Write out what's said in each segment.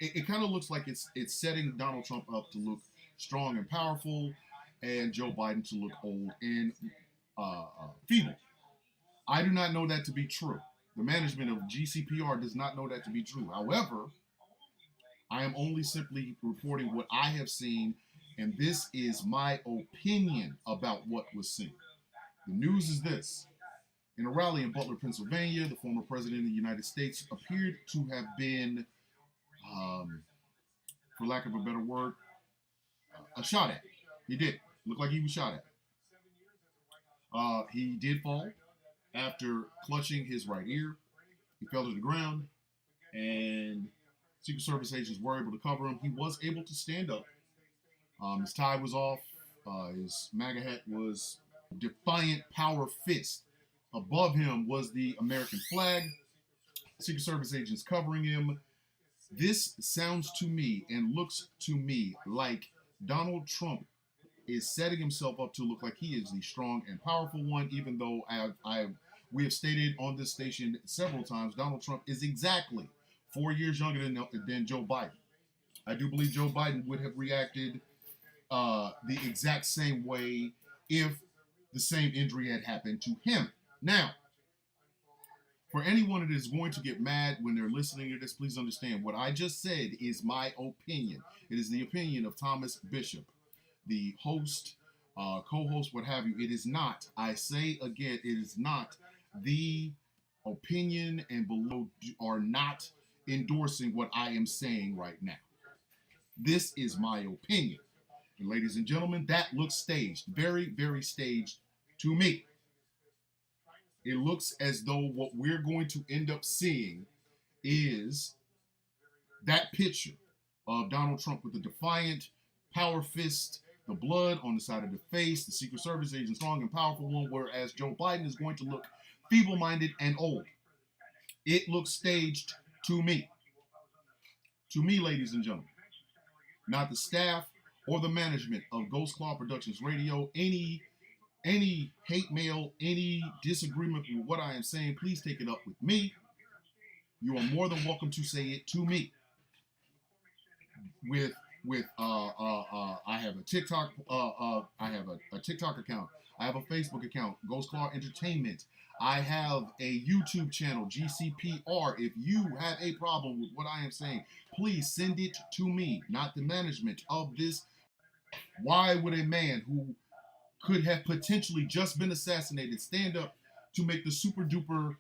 it kind of looks like it's setting Donald Trump up to look strong and powerful, and Joe Biden to look old and feeble. I do not know that to be true. The management of GCPR does not know that to be true. However, I am only simply reporting what I have seen, and this is my opinion about what was seen. The news is this. In a rally in Butler, Pennsylvania, the former president of the United States appeared to have been, for lack of a better word, shot at. He did. Looked like he was shot at. He did fall after clutching his right ear. He fell to the ground, and Secret Service agents were able to cover him. He was able to stand up. His tie was off. His MAGA hat was defiant power fist. Above him was the American flag. Secret Service agents covering him. This sounds to me and looks to me like Donald Trump is setting himself up to look like he is the strong and powerful one, even though we have stated on this station several times, Donald Trump is exactly 4 years younger than Joe Biden. I do believe Joe Biden would have reacted the exact same way if the same injury had happened to him. Now, for anyone that is going to get mad when they're listening to this, please understand what I just said is my opinion. It is the opinion of Thomas Bishop, the host, co-host, what have you. It is not, I say again, it is not the opinion, and below are not endorsing what I am saying right now. This is my opinion. And ladies and gentlemen, that looks staged. Very, very staged to me. It looks as though what we're going to end up seeing is that picture of Donald Trump with the defiant power fist, the blood on the side of the face, the Secret Service agent, strong and powerful one, whereas Joe Biden is going to look feeble-minded and old. It looks staged to me. To me, ladies and gentlemen. Not the staff or the management of Ghost Claw Productions Radio. Any hate mail, any disagreement with what I am saying, please take it up with me. You are more than welcome to say it to me. I have a TikTok TikTok account. I have a Facebook account, Ghost Claw Entertainment. I have a YouTube channel, GCPR. If you have a problem with what I am saying, please send it to me, not the management of this. Why would a man who could have potentially just been assassinated stand up to make the super duper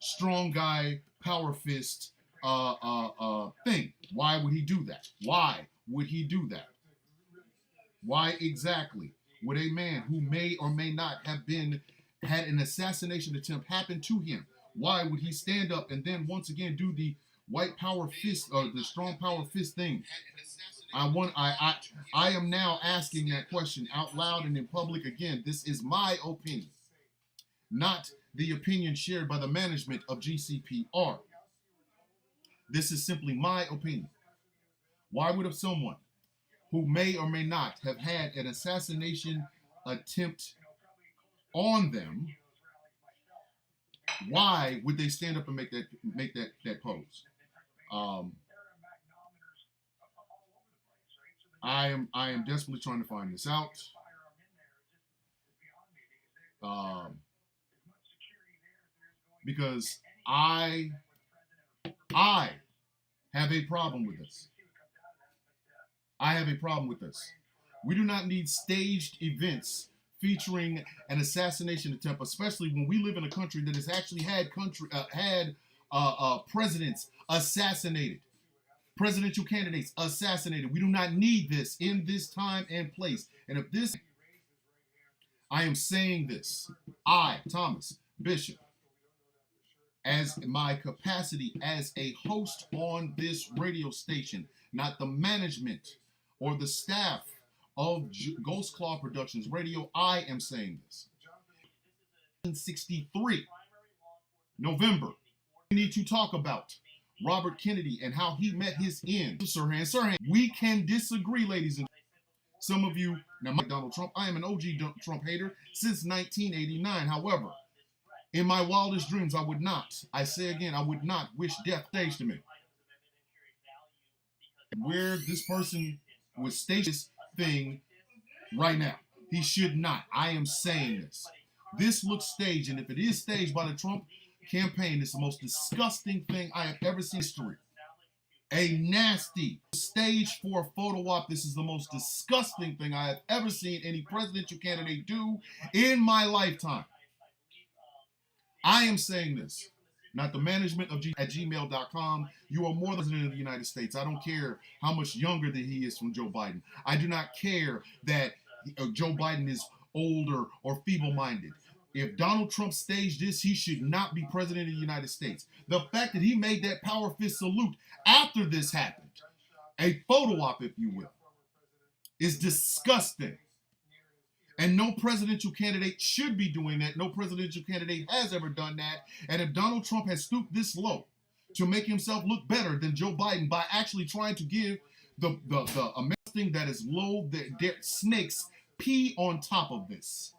strong guy power fist thing? Why would he do that? Why would he do that? Why exactly would a man who may or may not have had an assassination attempt happen to him, why would he stand up and then once again do the white power fist or the strong power fist thing? I am now asking that question out loud and in public again. This is my opinion, not the opinion shared by the management of GCPR. This is simply my opinion. Why would someone who may or may not have had an assassination attempt on them, why would they stand up and make that pose? I am desperately trying to find this out. Because I have a problem with this. I have a problem with this. We do not need staged events featuring an assassination attempt, especially when we live in a country that has actually had presidents assassinated, presidential candidates assassinated. We do not need this in this time and place. And if this, I am saying this, I, Thomas Bishop, as my capacity as a host on this radio station, not the management or the staff of Ghost Claw Productions Radio, I am saying this. 1963, November, we need to talk about Robert Kennedy and how he met his end. Sirhan, we can disagree, ladies and gentlemen. Some of you, now Donald Trump, I am an OG Trump hater since 1989. However, in my wildest dreams, I would not, I say again, I would not wish death days to me. Where this person would stage this thing right now. He should not. I am saying this. This looks staged, and if it is staged by the Trump campaign, it's the most disgusting thing I have ever seen in history. A nasty stage for a photo op. This is the most disgusting thing I have ever seen any presidential candidate do in my lifetime. I am saying this. Not the management of at gmail.com. You are more than the president of the United States. I don't care how much younger that he is from Joe Biden. I do not care that Joe Biden is older or feeble-minded. If Donald Trump staged this, he should not be president of the United States. The fact that he made that power fist salute after this happened, a photo op, if you will, is disgusting. And no presidential candidate should be doing that. No presidential candidate has ever done that. And if Donald Trump has stooped this low to make himself look better than Joe Biden by actually trying to give the thing that is low, that snakes pee on top of this.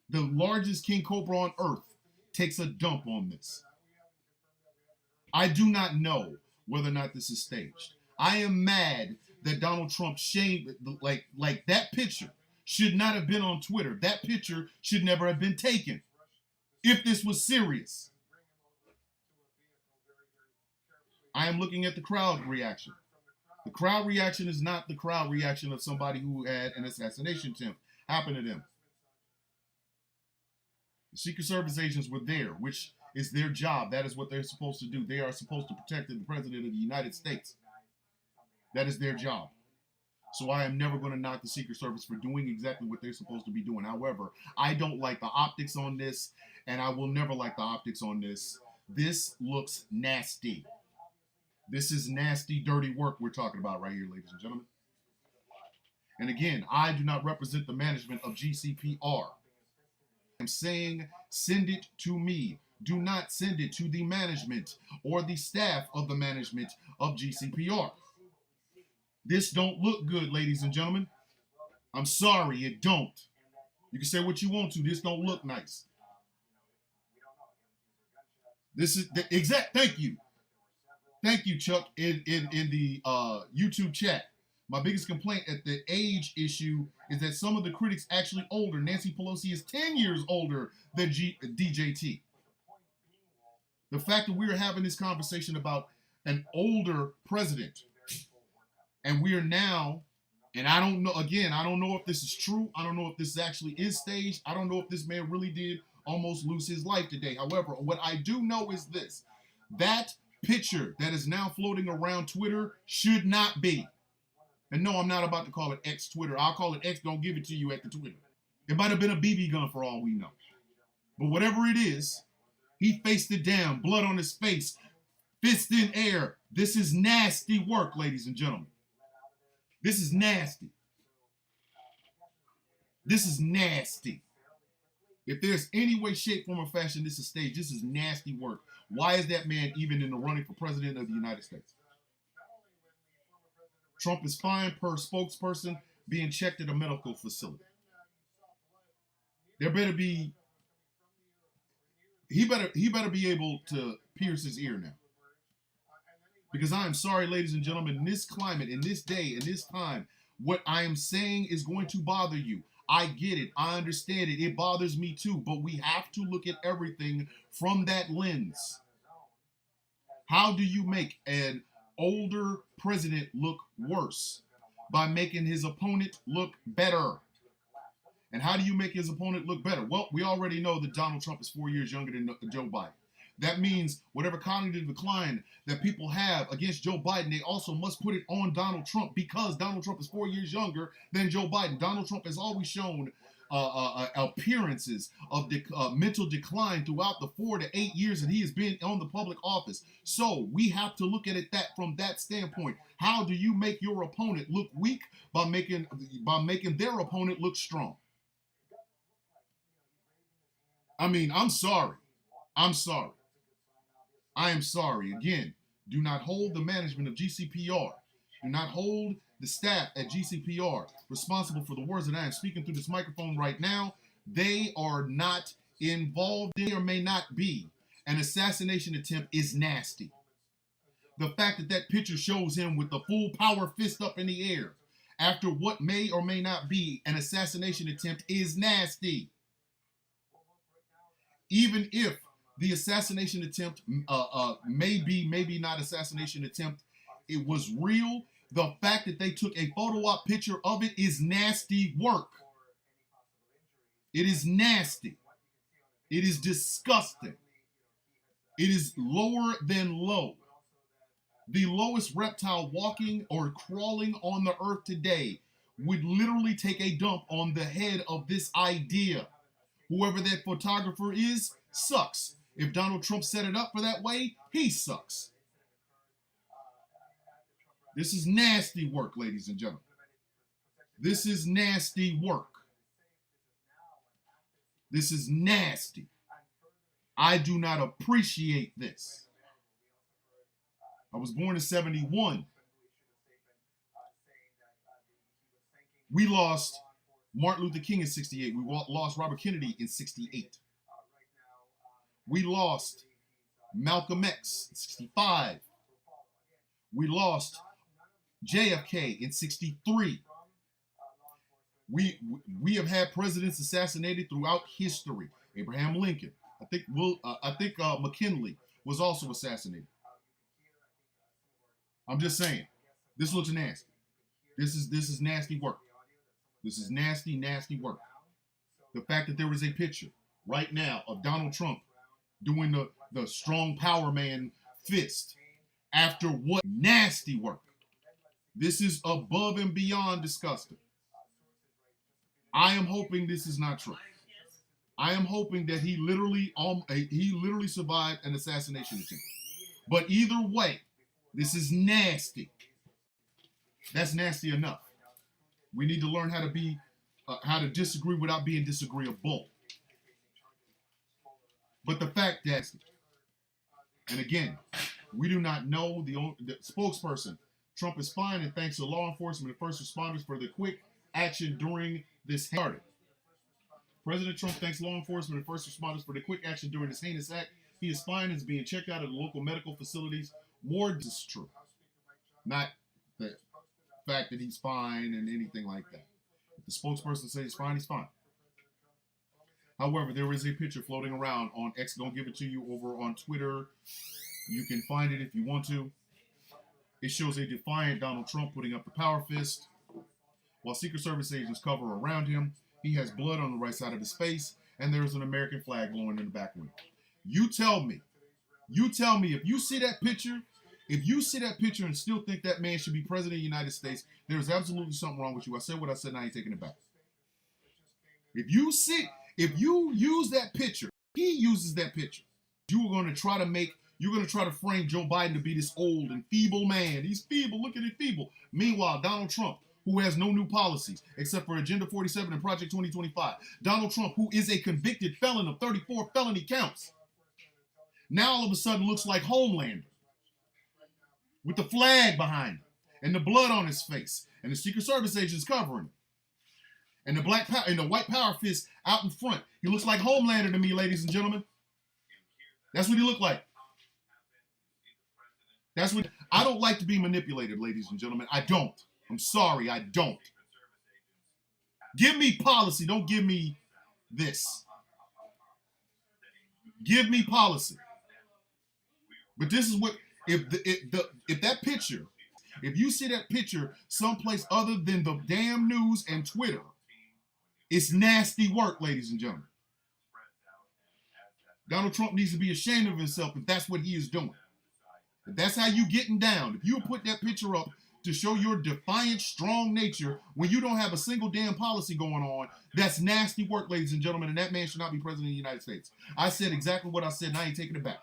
The largest king cobra on earth takes a dump on this. I do not know whether or not this is staged. I am mad that Donald Trump shamed, like that picture should not have been on Twitter. That picture should never have been taken if this was serious. I am looking at the crowd reaction. The crowd reaction is not the crowd reaction of somebody who had an assassination attempt happen to them. The Secret Service agents were there, which is their job. That is what they're supposed to do. They are supposed to protect the President of the United States. That is their job. So I am never going to knock the Secret Service for doing exactly what they're supposed to be doing. However, I don't like the optics on this, and I will never like the optics on this. This looks nasty. This is nasty, dirty work we're talking about right here, ladies and gentlemen. And again, I do not represent the management of GCPR. I'm saying send it to me. Do not send it to the management or the staff of the management of GCPR. This don't look good, ladies and gentlemen. I'm sorry, it don't. You can say what you want to. This don't look nice. This is the exact. Thank you, Chuck. In the YouTube chat, my biggest complaint at the age issue is that some of the critics actually older. Nancy Pelosi is 10 years older than DJT. The fact that we're having this conversation about an older president, and we are now, and I don't know, again, I don't know if this is true. I don't know if this actually is staged. I don't know if this man really did almost lose his life today. However, what I do know is this. That picture that is now floating around Twitter should not be. And no, I'm not about to call it X Twitter. I'll call it X, don't give it to you at the Twitter. It might have been a BB gun for all we know. But whatever it is, he faced it down, blood on his face, fist in air. This is nasty work, ladies and gentlemen. This is nasty. This is nasty. If there's any way, shape, form, or fashion this is staged, this is nasty work. Why is that man even in the running for president of the United States? Trump is fine per spokesperson being checked at a medical facility. There better be, he better be able to pierce his ear now. Because I am sorry, ladies and gentlemen, in this climate, in this day, in this time, what I am saying is going to bother you. I get it. I understand it. It bothers me too. But we have to look at everything from that lens. How do you make an older president look worse? By making his opponent look better. And how do you make his opponent look better? Well, we already know that Donald Trump is 4 years younger than Joe Biden. That means whatever cognitive decline that people have against Joe Biden, they also must put it on Donald Trump because Donald Trump is 4 years younger than Joe Biden. Donald Trump has always shown appearances of mental decline throughout the 4 to 8 years that he has been on the public office. So we have to look at it from that standpoint. How do you make your opponent look weak? By making their opponent look strong. I mean, I'm sorry. I'm sorry. I am sorry. Again, do not hold the management of GCPR. Do not hold the staff at GCPR responsible for the words that I am speaking through this microphone right now. They are not involved in or may not be. An assassination attempt is nasty. The fact that that picture shows him with the full power fist up in the air after what may or may not be an assassination attempt is nasty. Even if the assassination attempt maybe not assassination attempt, it was real. The fact that they took a photo op picture of it is nasty work. It is nasty. It is disgusting. It is lower than low. The lowest reptile walking or crawling on the earth today would literally take a dump on the head of this idea. Whoever that photographer is sucks. If Donald Trump set it up for that way, he sucks. This is nasty work, ladies and gentlemen. This is nasty work. This is nasty. I do not appreciate this. I was born in 71. We lost Martin Luther King in 68. We lost Robert Kennedy in 68. We lost Malcolm X in 65. We lost JFK in 63. We have had presidents assassinated throughout history. Abraham Lincoln. I think McKinley was also assassinated. I'm just saying, this looks nasty. This is nasty work. This is nasty, nasty work. The fact that there is a picture right now of Donald Trump doing the strong power man fist after what nasty work. This is above and beyond disgusting. I am hoping this is not true. I am hoping that he literally survived an assassination attempt. But either way, this is nasty. That's nasty enough. We need to learn how to disagree without being disagreeable. But the fact that, and again, we do not know the spokesperson. Trump is fine and thanks to law enforcement and first responders for the quick action during this started. President Trump thanks law enforcement and first responders for the quick action during this heinous act. He is fine and is being checked out at the local medical facilities. More is true. Not the fact that he's fine and anything like that. If the spokesperson says he's fine, he's fine. However, there is a picture floating around on X. Don't give it to you over on Twitter. You can find it if you want to. It shows a defiant Donald Trump putting up the power fist. While Secret Service agents cover around him, he has blood on the right side of his face, and there is an American flag blowing in the back window. You tell me if you see that picture, and still think that man should be president of the United States, there's absolutely something wrong with you. I said what I said, and I ain't taking it back. If you use that picture, he uses that picture, you're going to try to frame Joe Biden to be this old and feeble man. He's feeble, look at it, feeble. Meanwhile, Donald Trump, who has no new policies except for Agenda 47 and Project 2025. Donald Trump, who is a convicted felon of 34 felony counts, now all of a sudden looks like Homelander with the flag behind him and the blood on his face and the Secret Service agents covering him and the white power fist out in front. He looks like Homelander to me, ladies and gentlemen. That's what he looked like. I don't like to be manipulated, ladies and gentlemen. I don't. I'm sorry, I don't. Give me policy, don't give me this. Give me policy. But this is what, if that picture, if you see that picture someplace other than the damn news and Twitter, it's nasty work, ladies and gentlemen. Donald Trump needs to be ashamed of himself if that's what he is doing. If that's how you getting down. If you put that picture up to show your defiant, strong nature when you don't have a single damn policy going on, that's nasty work, ladies and gentlemen, and that man should not be president of the United States. I said exactly what I said, and I ain't taking it back.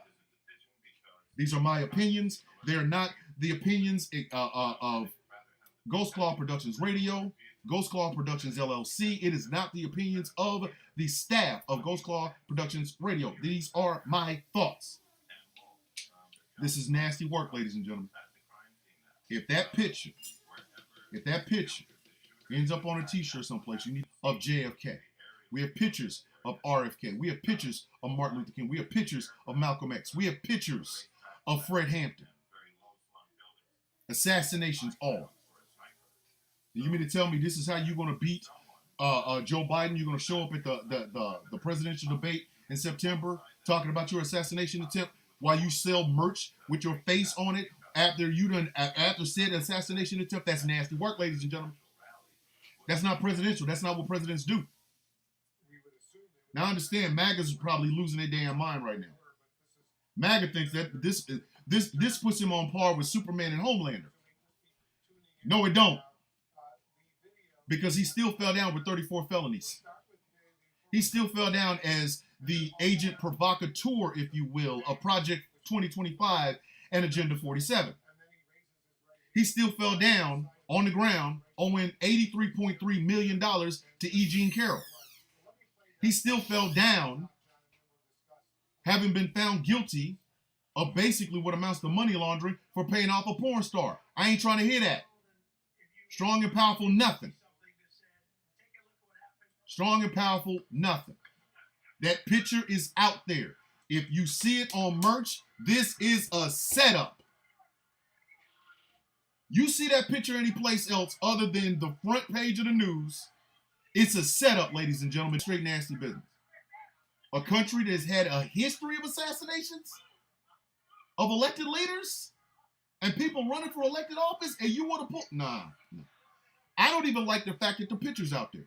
These are my opinions. They're not the opinions of Ghost Claw Productions Radio, Ghost Claw Productions LLC. It is not the opinions of the staff of Ghost Claw Productions Radio. These are my thoughts. This is nasty work, ladies and gentlemen. If that picture ends up on a t-shirt someplace, you need of JFK. We have pictures of RFK. We have pictures of Martin Luther King. We have pictures of Malcolm X. We have pictures of Fred Hampton. assassinations are. You mean to tell me this is how you're going to beat Joe Biden? You're going to show up at the presidential debate in September talking about your assassination attempt while you sell merch with your face on it after said assassination attempt? That's nasty work, ladies and gentlemen. That's not presidential. That's not what presidents do. Now I understand MAGA's probably losing their damn mind right now. MAGA thinks that this puts him on par with Superman and Homelander. No, it don't. Because he still fell down with 34 felonies. He still fell down as the agent provocateur, if you will, of Project 2025 and Agenda 47. He still fell down on the ground, owing $83.3 million to E. Jean Carroll. He still fell down, having been found guilty of basically what amounts to money laundering for paying off a porn star. I ain't trying to hear that. Strong and powerful, nothing. Strong and powerful, nothing. That picture is out there. If you see it on merch, this is a setup. You see that picture anyplace else other than the front page of the news, it's a setup, ladies and gentlemen. Straight nasty business. A country that's had a history of assassinations of elected leaders and people running for elected office, and you want to put... Nah. I don't even like the fact that the picture's out there.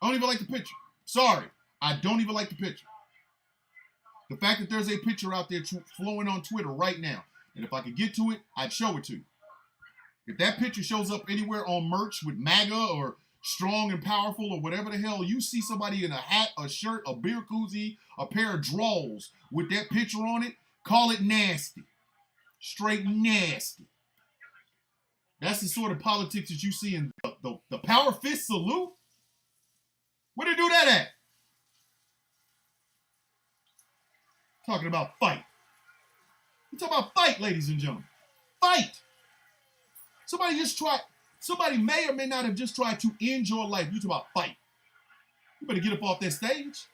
I don't even like the picture. Sorry. I don't even like the picture. The fact that there's a picture out there flowing on Twitter right now, and if I could get to it, I'd show it to you. If that picture shows up anywhere on merch with MAGA or Strong and Powerful or whatever the hell, you see somebody in a hat, a shirt, a beer koozie, a pair of drawers with that picture on it, call it nasty. Straight nasty. That's the sort of politics that you see in the Power Fist salute. Where they do that at? Talking about fight. We talking about fight, ladies and gentlemen. Fight. Somebody may or may not have just tried to end your life. You talking about fight. You better get up off that stage.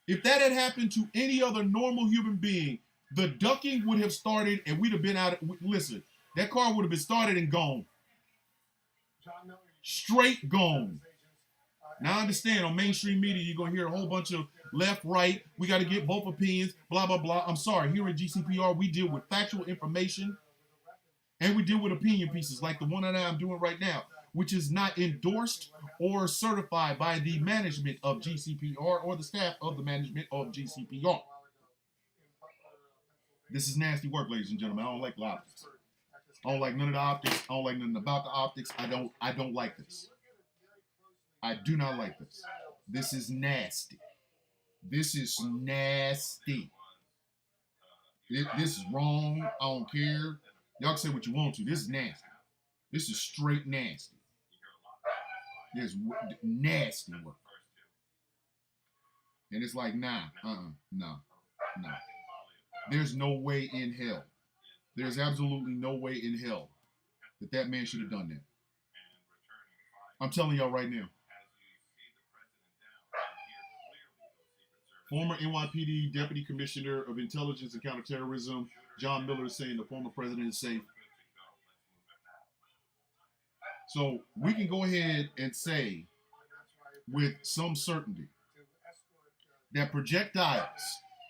If that had happened to any other normal human being, the ducking would have started and we'd have been out. Listen, that car would have been started and gone. Straight gone. Now I understand on mainstream media, you're going to hear a whole bunch of left, right. We got to get both opinions, blah, blah, blah. I'm sorry. Here at GCPR, we deal with factual information and we deal with opinion pieces like the one that I'm doing right now, which is not endorsed or certified by the management of GCPR or the staff of the management of GCPR. This is nasty work, ladies and gentlemen. I don't like the optics. I don't like none of the optics. I don't like nothing about the optics. I don't like this. I do not like this. This is nasty. This is nasty. This is wrong. I don't care. Y'all can say what you want to. This is nasty. This is straight nasty. This is nasty work. And it's like, no. There's no way in hell. There's absolutely no way in hell that man should have done that. I'm telling y'all right now. Former NYPD Deputy Commissioner of Intelligence and Counterterrorism, John Miller, is saying the former president is safe. So we can go ahead and say with some certainty that projectiles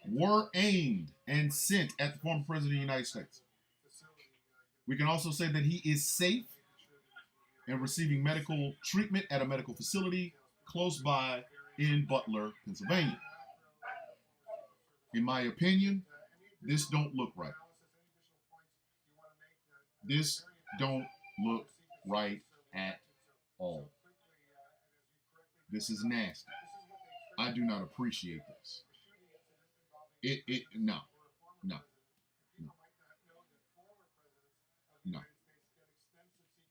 were aimed and sent at the former president of the United States. We can also say that he is safe and receiving medical treatment at a medical facility close by in Butler, Pennsylvania. In my opinion, this don't look right. This don't look right at all. This is nasty. I do not appreciate this. No.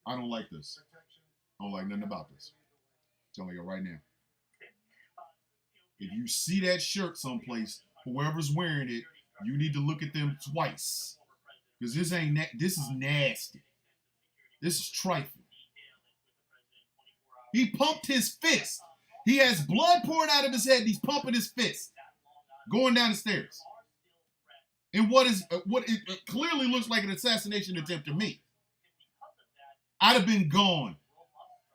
I don't like this. I don't like nothing about this. I'm telling you right now. If you see that shirt someplace, whoever's wearing it, you need to look at them twice. Because this is nasty. This is trifling. He pumped his fist. He has blood pouring out of his head and he's pumping his fist. Going down the stairs. in what it clearly looks like an assassination attempt to me. I'd have been gone.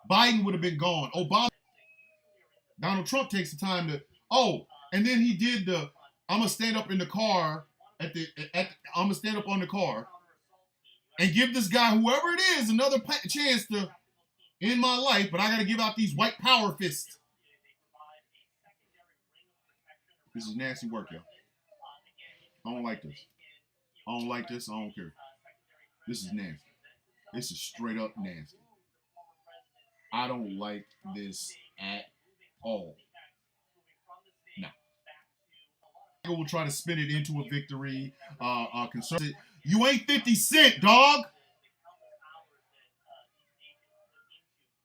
Biden would have been gone. Obama, Donald Trump takes the time to, and then he did I'm gonna stand up in the car I'm gonna stand up on the car and give this guy, whoever it is, another chance to end my life, but I gotta give out these white power fists. This is nasty work, y'all. I don't like this. I don't like this. I don't care. This is nasty. This is straight up nasty. I don't like this at all. No. We'll try to spin it into a victory. You ain't 50 Cent, dog.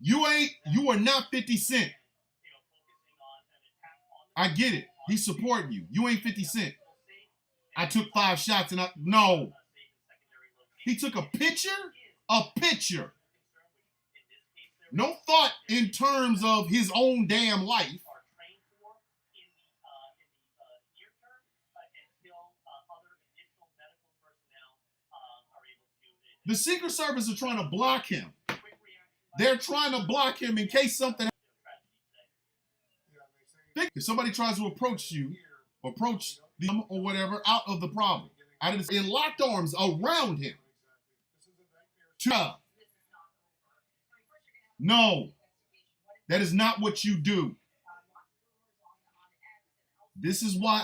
You are not 50 Cent. I get it. He's supporting you. You ain't 50 Cent. I took 5 shots and no. He took a picture? A picture. No thought in terms of his own damn life. The Secret Service are trying to block him. They're trying to block him in case something happens. If somebody tries to approach them or whatever out of the problem, in locked arms around him. No, that is not what you do. This is why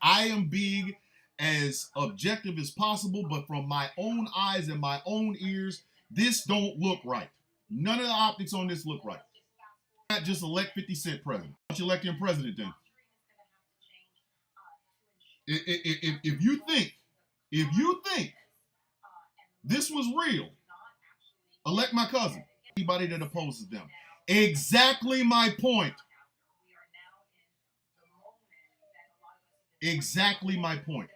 I am being as objective as possible, but from my own eyes and my own ears, this don't look right. None of the optics on this look right. Not just elect 50 Cent president. Why don't you elect him president then? If you think this was real, elect my cousin. Anybody that opposes them. Exactly my point. Exactly my point.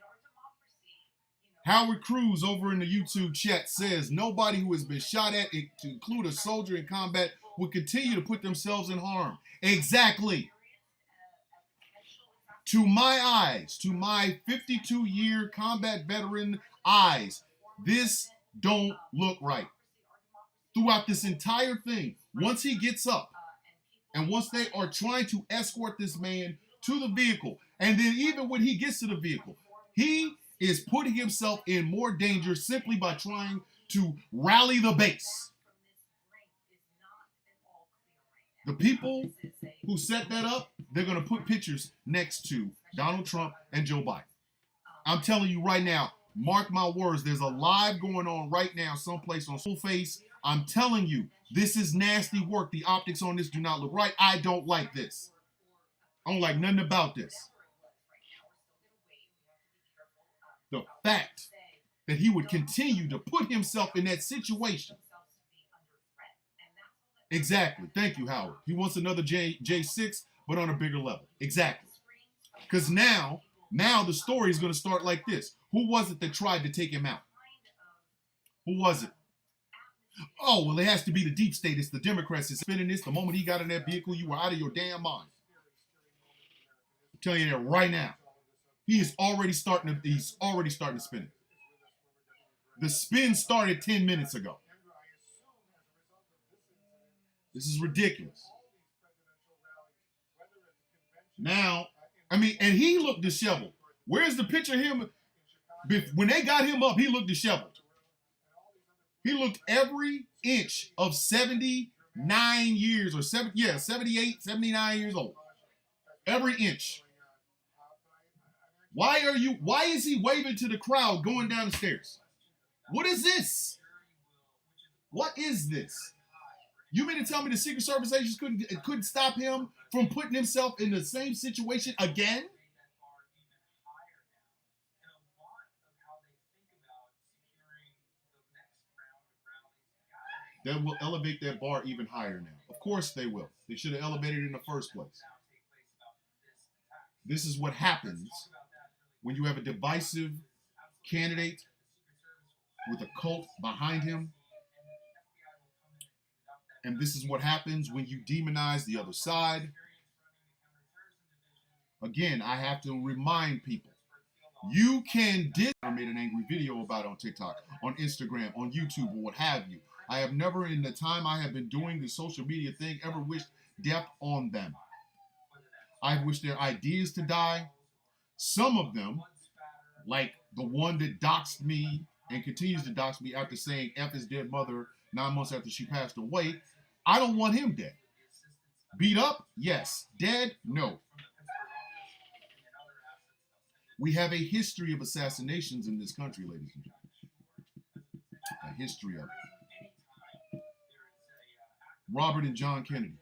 Howard Cruz over in the YouTube chat says nobody who has been shot at, to include a soldier in combat, will continue to put themselves in harm. Exactly. To my eyes, to my 52-year combat veteran eyes, this don't look right. Throughout this entire thing, once he gets up, and once they are trying to escort this man to the vehicle, and then even when he gets to the vehicle, he is putting himself in more danger simply by trying to rally the base. The people who set that up, they're going to put pictures next to Donald Trump and Joe Biden. I'm telling you right now, mark my words, there's a live going on right now someplace on Full Face. I'm telling you, this is nasty work. The optics on this do not look right. I don't like this. I don't like nothing about this. The fact that he would continue to put himself in that situation. Exactly. Thank you, Howard. He wants another J6, but on a bigger level. Exactly. Because now the story is going to start like this. Who was it that tried to take him out? Who was it? Oh, well, it has to be the deep state. It's the Democrats that's spinning this. The moment he got in that vehicle, you were out of your damn mind. I'm telling you that right now. He's already starting to spin it. The spin started 10 minutes ago. This is ridiculous. Now, and he looked disheveled. Where's the picture of him? When they got him up, he looked disheveled. He looked every inch of 79 years or 78, 79 years old. Every inch. Why is he waving to the crowd going down the stairs? What is this? What is this? You mean to tell me the Secret Service agents couldn't stop him from putting himself in the same situation again? They will elevate that bar even higher now. Of course they will. They should have elevated it in the first place. This is what happens when you have a divisive candidate with a cult behind him. And this is what happens when you demonize the other side. Again, I have to remind people, You can I made an angry video about it on TikTok, on Instagram, on YouTube, or what have you. I have never, in the time I have been doing the social media thing, ever wished death on them. I wish their ideas to die. Some of them, like the one that doxed me and continues to dox me after saying F his dead mother 9 months after she passed away, I don't want him dead. Beat up? Yes. Dead? No. We have a history of assassinations in this country, ladies and gentlemen. A history of it. Robert and John Kennedy,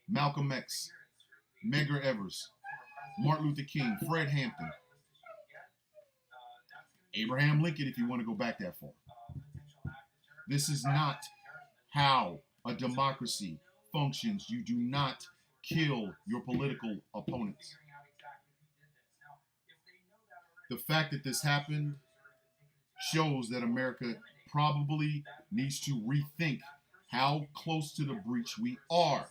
Malcolm X, Medgar Evers, Martin Luther King, Fred Hampton, Abraham Lincoln, if you want to go back that far. This is not how a democracy functions. You do not kill your political opponents. The fact that this happened shows that America probably needs to rethink how close to the breach we are.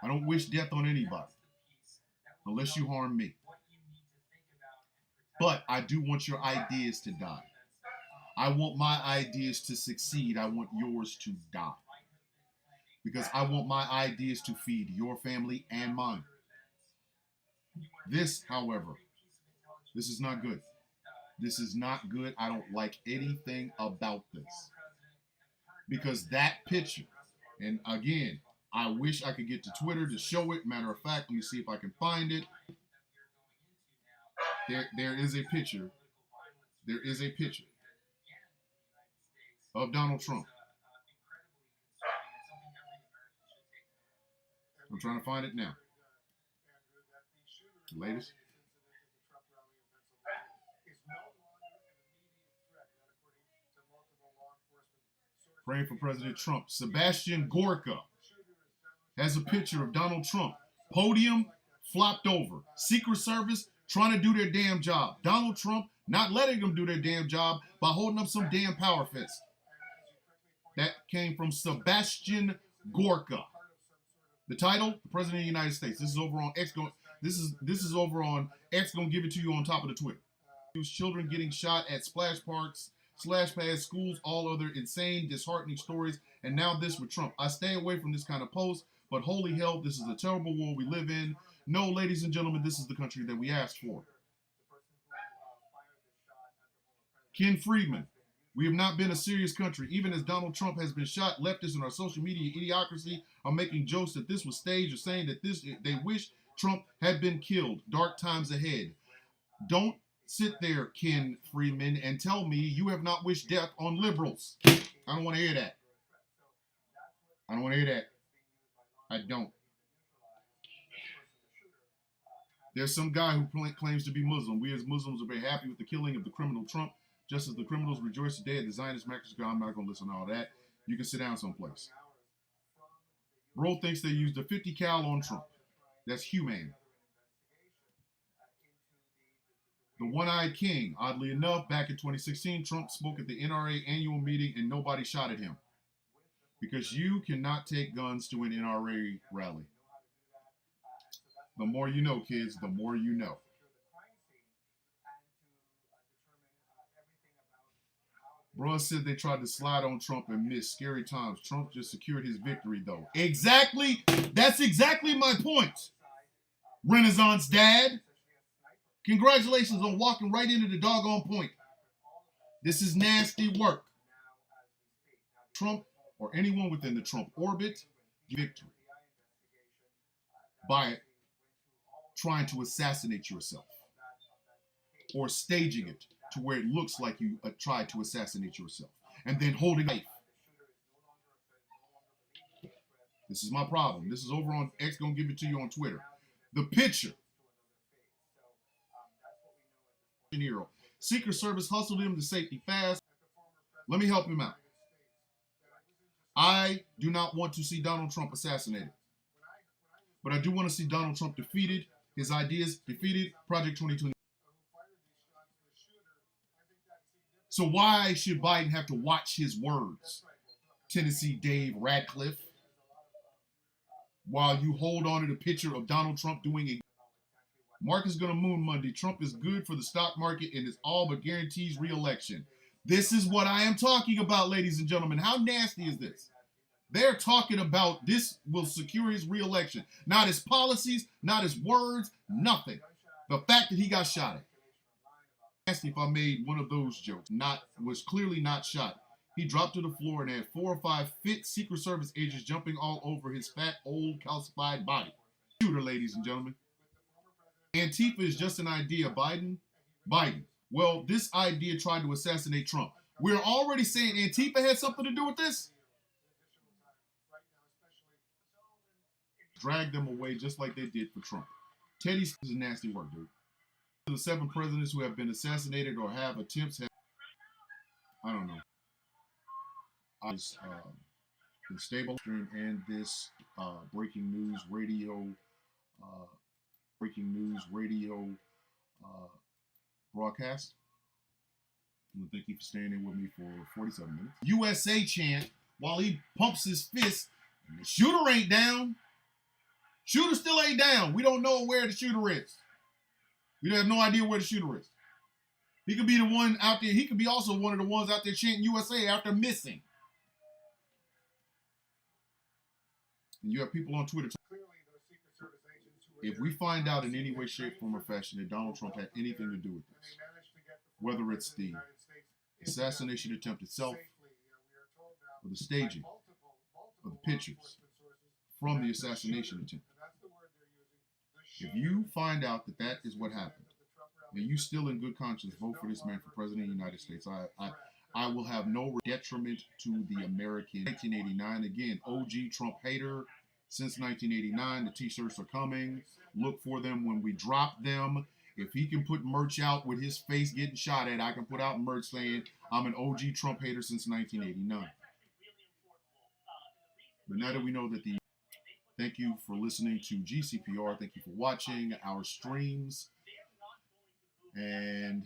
I don't wish death on anybody, unless you harm me. But I do want your ideas to die. I want my ideas to succeed. I want yours to die. Because I want my ideas to feed your family and mine. This, however, this is not good. This is not good. I don't like anything about this. Because that picture, and again, I wish I could get to Twitter to show it. Matter of fact, let me see if I can find it. There is a picture. There is a picture of Donald Trump. I'm trying to find it now. The latest. Praying for President Trump. Sebastian Gorka has a picture of Donald Trump. Podium flopped over. Secret Service trying to do their damn job. Donald Trump not letting them do their damn job by holding up some damn power fist. That came from Sebastian Gorka. The title, the President of the United States. This is over on X. This is over on X. Gonna give it to you on top of the Twitter. Children getting shot at splash parks, slash pads, schools, all other insane, disheartening stories, and now this with Trump. I stay away from this kind of post, but holy hell, this is a terrible world we live in. No, ladies and gentlemen, this is the country that we asked for. Ken Friedman. We have not been a serious country. Even as Donald Trump has been shot, leftists in our social media idiocracy are making jokes that this was staged or saying that they wish Trump had been killed. Dark times ahead. Don't sit there, Ken Friedman, and tell me you have not wished death on liberals. I don't want to hear that. I don't want to hear that. I don't. There's some guy who claims to be Muslim. We as Muslims are very happy with the killing of the criminal Trump, just as the criminals rejoice today at the Zionist massacre. I'm not going to listen to all that. You can sit down someplace. Bro thinks they used a 50 cal on Trump. That's humane. The One-Eyed King. Oddly enough, back in 2016, Trump spoke at the NRA annual meeting and nobody shot at him. Because you cannot take guns to an NRA rally. The more you know, kids, the more you know. Bro said they tried to slide on Trump and missed. Scary times. Trump just secured his victory, though. Exactly. That's exactly my point. Renaissance Dad. Congratulations on walking right into the doggone point. This is nasty work. Trump or anyone within the Trump orbit, victory by trying to assassinate yourself or staging it to where it looks like you tried to assassinate yourself and then holding life. This is my problem. This is over on X. Gonna give it to you on Twitter. The picture. Hero. Secret Service hustled him to safety fast. Let me help him out. I do not want to see Donald Trump assassinated. But I do want to see Donald Trump defeated, his ideas defeated, Project 2020. So why should Biden have to watch his words, Tennessee Dave Radcliffe, while you hold on to the picture of Donald Trump doing a Market's going to moon Monday. Trump is good for the stock market and is all but guarantees re-election. This is what I am talking about, ladies and gentlemen. How nasty is this? They're talking about this will secure his re-election. Not his policies, not his words, nothing. The fact that he got shot at. Nasty if I made one of those jokes. Was clearly not shot. He dropped to the floor and had 4 or 5 fit Secret Service agents jumping all over his fat, old, calcified body. Shooter, ladies and gentlemen. Antifa is just an idea. Biden. Well, this idea tried to assassinate Trump. We're already saying Antifa had something to do with this. Drag them away just like they did for Trump. Teddy is nasty work, dude. The 7 presidents who have been assassinated or have attempts. I don't know. I was been stable and this breaking news radio broadcast. And thank you for staying in with me for 47 minutes. USA chant while he pumps his fist. And the shooter ain't down. Shooter still ain't down. We don't know where the shooter is. We have no idea where the shooter is. He could be the one out there. He could be also one of the ones out there chanting USA after missing. And you have people on Twitter. If we find out in any way, shape, form, or fashion that Donald Trump had anything to do with this, whether it's the assassination attempt itself, or the staging of the pictures from the assassination attempt, if you find out that that is what happened, and you still in good conscience vote for this man for president of the United States, I will have no detriment to the American. 1989, again, OG Trump hater since 1989. The t-shirts are coming. Look for them when we drop them. If he can put merch out with his face getting shot at, I can put out merch saying I'm an OG Trump hater since 1989. But now that we know that thank you for listening to GCPR. Thank you for watching our streams. And